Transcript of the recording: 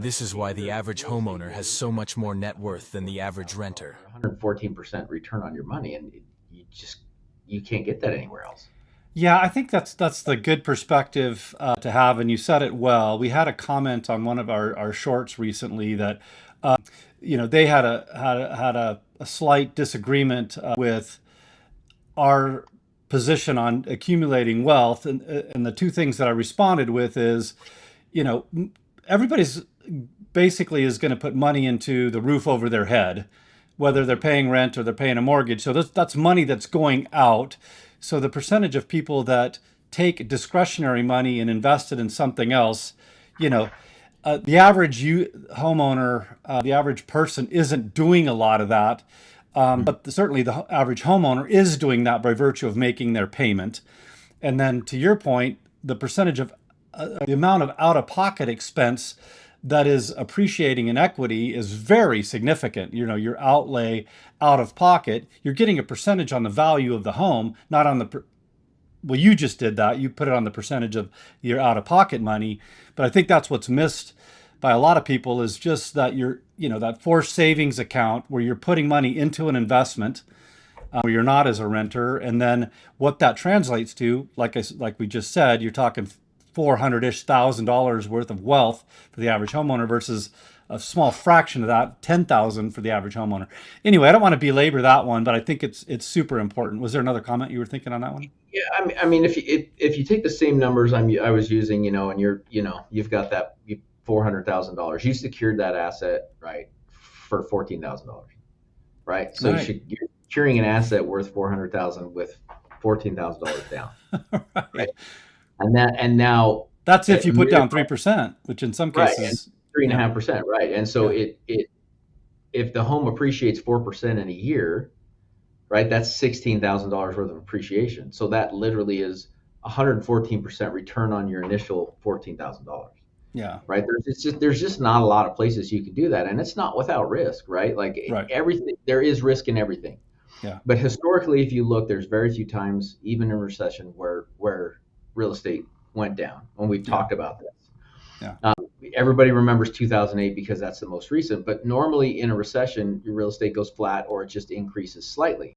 This is why the average homeowner has so much more net worth than the average renter. 114% return on your money, and you can't get that anywhere else. Yeah, I think that's the good perspective to have, and you said it well. We had a comment on one of our shorts recently that they had a slight disagreement with our position on accumulating wealth, and the two things that I responded with is, you know, everybody's basically is going to put money into the roof over their head, whether they're paying rent or they're paying a mortgage. So that's money that's going out. So the percentage of people that take discretionary money and invest it in something else, you know, the average homeowner, the average person isn't doing a lot of that. But certainly the average homeowner is doing that by virtue of making their payment. And then to your point, the percentage of the amount of out of pocket expense that is appreciating in equity is very significant. You know, your outlay out of pocket, you're getting a percentage on the value of the home, not on the, well, you just did that. You put it on the percentage of your out of pocket money. But I think that's what's missed by a lot of people is just that that forced savings account where you're putting money into an investment where you're not as a renter. And then what that translates to, like we just said, you're talking 400-ish thousand dollars worth of wealth for the average homeowner versus a small fraction of that, 10,000 for the average homeowner. Anyway, I don't want to belabor that one, but I think it's super important. Was there another comment you were thinking on that one? Yeah, I mean, if you take the same numbers I was using, and you've got that $400,000, you secured that asset, right, for $14,000, right? So Right. you're securing an asset worth 400,000 with $14,000 down, right? Right. And now That's if at you put minimum, down 3%, which in some right, and cases, three and a yeah, half percent, right? And so yeah, it if the home appreciates 4% in a year, right, that's $16,000 worth of appreciation. So that literally is 114% return on your initial $14,000. yeah, Right, there's just not a lot of places you can do that, and it's not without risk, right? Like right, everything, there is risk in everything. yeah, But historically, if you look, there's very few times, even in recession, where real estate went down. When we've yeah, talked about this, yeah. um, everybody remembers 2008 because that's the most recent. But normally in a recession, your real estate goes flat or it just increases slightly.